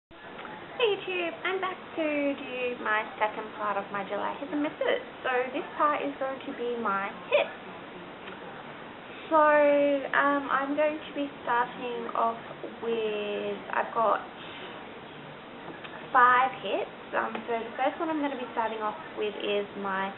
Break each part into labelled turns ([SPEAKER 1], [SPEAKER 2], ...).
[SPEAKER 1] Hey YouTube, I'm back to do my second part of my July hits and misses. So this part is going to be my hits. So I'm going to be starting off with, I've got 5 hits. So the first one I'm going to be starting off with is my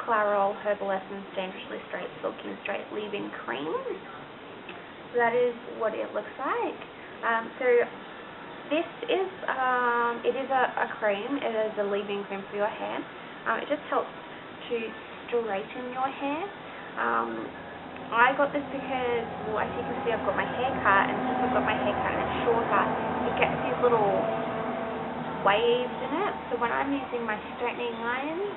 [SPEAKER 1] Clairol Herbal Essence Dangerously Straight Silky Straight Leave-In Cream. So that is what it looks like. This is, it is a cream. It is a leave-in cream for your hair. It just helps to straighten your hair. I got this because, well, as you can see, I've got my hair cut, and since I've got my hair cut and it's shorter, it gets these little waves in it. So when I'm using my straightening irons,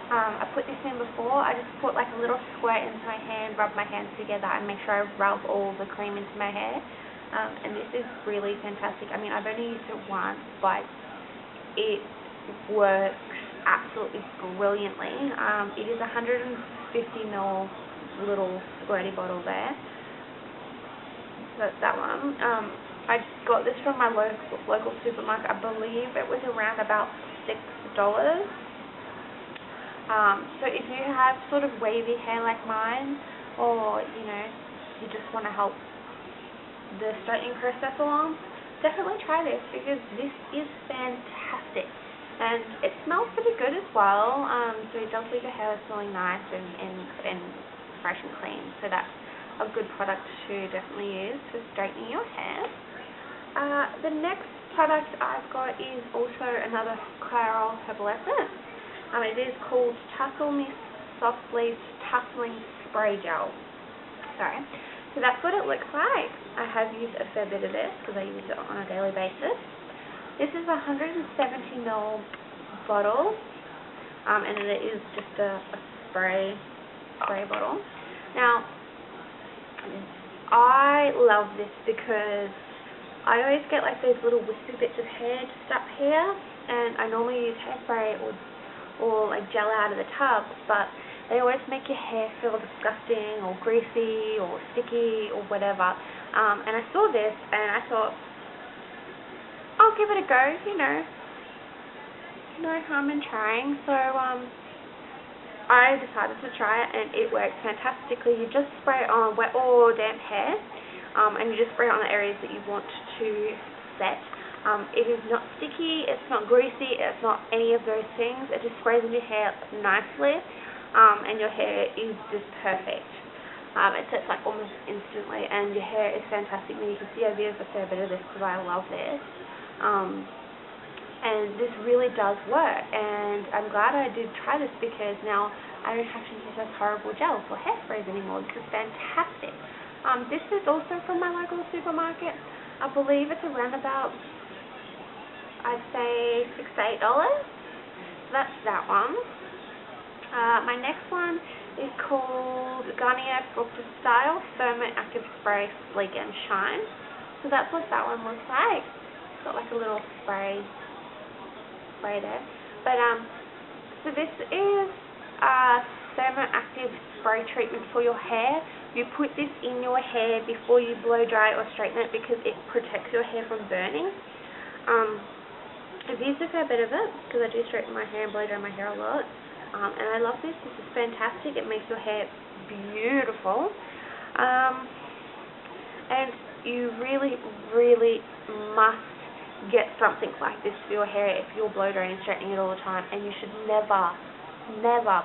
[SPEAKER 1] I put this in before. I just put like a little squirt into my hand, rub my hands together, and make sure I rub all the cream into my hair. And this is really fantastic. I mean, I've only used it once, but it works absolutely brilliantly. It is a 150ml little squirty bottle there. So that's that one. I got this from my local supermarket. I believe it was around about $6. So if you have sort of wavy hair like mine, or you just want to help the straightening process along, definitely try this because this is fantastic, and it smells pretty good as well. So it does leave your hair smelling nice and fresh and clean. So that's a good product to definitely use for straightening your hair. The next product I've got is also another Clairol Herbal Essence. It is called Tussle Mist Soft Leaf Tussling Spray Gel. Sorry. So that's what it looks like. I have used a fair bit of this because I use it on a daily basis. This is a 170ml bottle, and it is just a spray bottle. Now, I love this because I always get like those little wispy bits of hair just up here, and I normally use hairspray or like gel out of the tub, but they always make your hair feel disgusting or greasy or sticky or whatever. And I saw this and I thought, I'll give it a go, no harm in trying. So I decided to try it, and it works fantastically. You just spray it on wet or damp hair, and you just spray it on the areas that you want to set. It is not sticky, it's not greasy, it's not any of those things. It just sprays in your hair nicely, and your hair is just perfect. It sets like almost instantly, and your hair is fantastic. And you can see I've used a fair bit of this because I love this. And this really does work, and I'm glad I did try this because now I don't have to use those horrible gels or hairsprays anymore. This is fantastic. This is also from my local supermarket. I believe it's around about, I'd say $6 to $8. So that's that one. My next one is called Garnier Sculptor Style Thermo Active Spray Sleek and Shine. So that's what that one looks like. It's got like a little spray there. But so this is a Thermo Active Spray treatment for your hair. You put this in your hair before you blow dry or straighten it because it protects your hair from burning. I've used a fair bit of it because I do straighten my hair and blow dry my hair a lot. And I love this. This is fantastic. It makes your hair beautiful. And you really, really must get something like this for your hair if you're blow drying and straightening it all the time. And you should never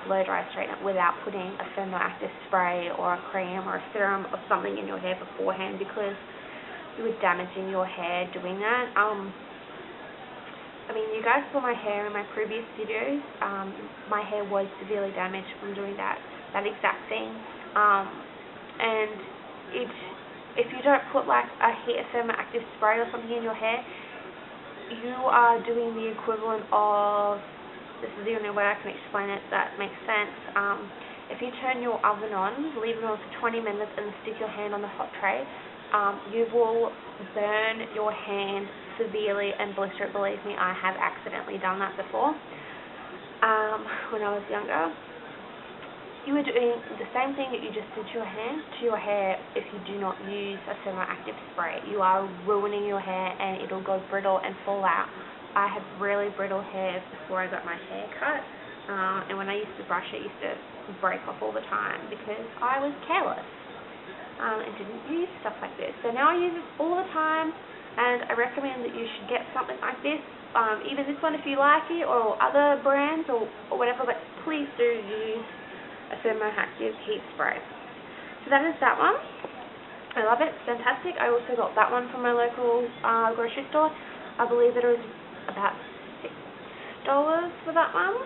[SPEAKER 1] blow dry straighten it without putting a thermoactive spray or a cream or a serum or something in your hair beforehand, because you are damaging your hair doing that. I mean, you guys saw my hair in my previous videos. My hair was severely damaged from doing that exact thing. And if you don't put like a hair thermoactive spray or something in your hair, you are doing the equivalent of, this is the only way I can explain it that makes sense. If you turn your oven on, leave it on for 20 minutes and stick your hand on the hot tray, you will burn your hand severely and blister it. Believe me, I have accidentally done that before when I was younger. you are doing the same thing that you just did to your hair if you do not use a semi-active spray. You are ruining your hair and it'll go brittle and fall out. I had really brittle hair before I got my hair cut, and when I used to brush it used to break off all the time because I was careless and didn't use stuff like this. So now I use it all the time, and I recommend that you should get something like this, either this one if you like it or other brands or whatever, but please do use a semi-active heat spray. So that is that one. I love it. It's fantastic. I also got that one from my local grocery store. I believe it was about $6 for that one.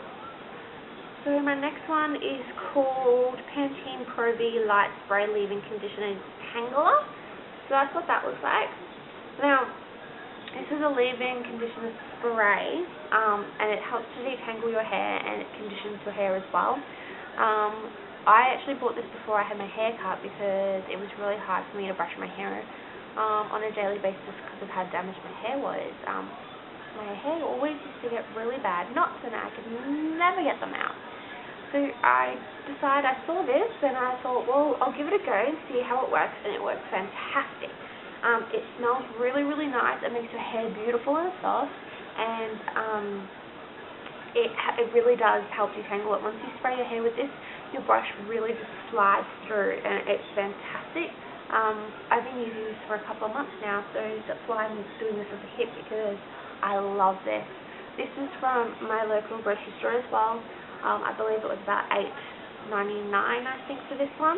[SPEAKER 1] So my next one is called Pantene Pro V Light Spray Leave-In Conditioner Tangler. So that's what that looks like. Now, this is a leave-in conditioner spray, and it helps to detangle your hair and it conditions your hair as well. I actually bought this before I had my hair cut because it was really hard for me to brush my hair on a daily basis because of how damaged my hair was. My hair always used to get really bad knots and I could never get them out. So I decided, I saw this and I thought, well, I'll give it a go and see how it works, and it works fantastic. It smells really, really nice. It makes your hair beautiful and soft, and it really does help detangle it. Once you spray your hair with this, your brush really just slides through, and it's fantastic. I've been using this for a couple of months now, so that's why I'm doing this as a tip, because I love this. This is from my local grocery store as well. I believe it was about $8.99, I think, for this one.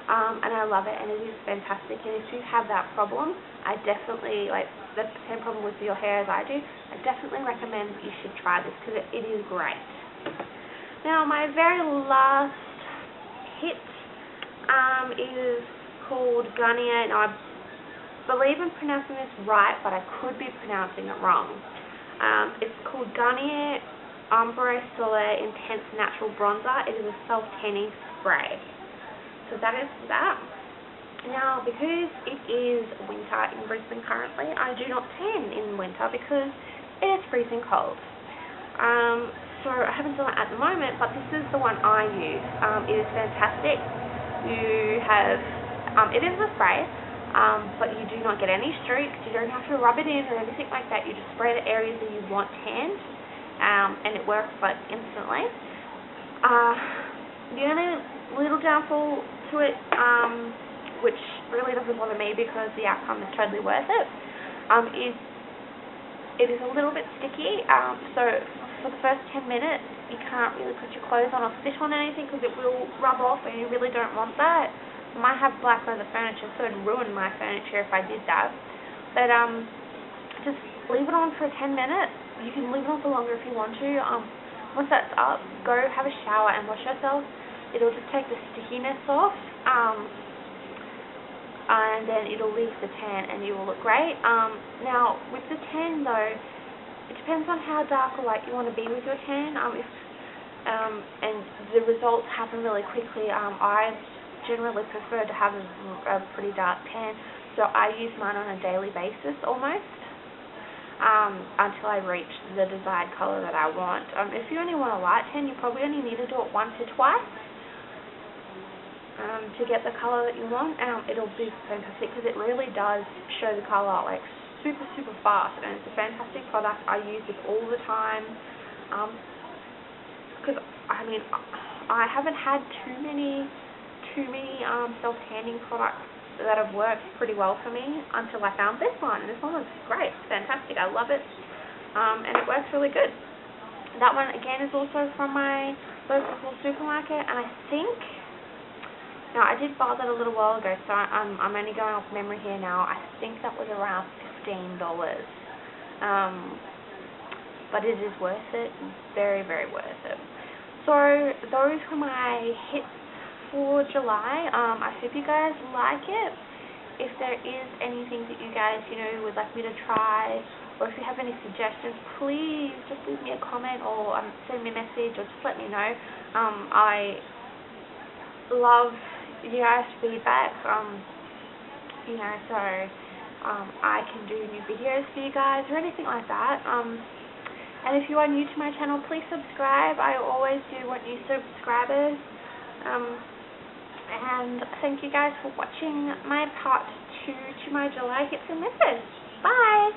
[SPEAKER 1] And I love it, and it is fantastic. And if you have that problem, I definitely, like the same problem with your hair as I do, I definitely recommend that you should try this because it is great. Now, my very last hit is called Garnier. Now, I believe I'm pronouncing this right, but I could be pronouncing it wrong. It's called Garnier Ombre Soleil Intense Natural Bronzer. It is a self-tanning spray. So that is that. Now, because it is winter in Brisbane currently, I do not tan in winter because it is freezing cold. So I haven't done it at the moment, but this is the one I use. It is fantastic. You have, it is a spray, but you do not get any streaks. You don't have to rub it in or anything like that. You just spray the areas that you want tanned, and it works like instantly. The only little downfall to it, which really doesn't bother me because the outcome is totally worth it, is it is a little bit sticky. So for the first 10 minutes, you can't really put your clothes on or sit on anything because it will rub off, and you really don't want that. I might have black leather furniture, so it would ruin my furniture if I did that. But just leave it on for 10 minutes. You can leave it on for longer if you want to. Once that's up, go have a shower and wash yourself. It'll just take the stickiness off, and then it'll leave the tan and you will look great. Now, with the tan though, it depends on how dark or light you want to be with your tan. And the results happen really quickly. I generally prefer to have a pretty dark tan, so I use mine on a daily basis almost, until I reach the desired color that I want. If you only want a light tan, you probably only need to do it once or twice to get the color that you want. It'll be fantastic because it really does show the color like super, super fast, and it's a fantastic product. I use it all the time because I mean I haven't had too many self-tanning products that have worked pretty well for me until I found this one. This one was great. It's fantastic. I love it, and it works really good. That one again is also from my local supermarket, and I think, now I did buy that a little while ago, so I'm only going off memory here now. I think that was around $15. But it is worth it. Very, very worth it. So those were my hits for July. I hope you guys like it. If there is anything that you guys, would like me to try, or if you have any suggestions, please just leave me a comment or send me a message or just let me know. I love you guys' feedback, so I can do new videos for you guys or anything like that. And if you are new to my channel, please subscribe. I always do want new subscribers. And thank you guys for watching my part 2 to my July hits and misses. Bye!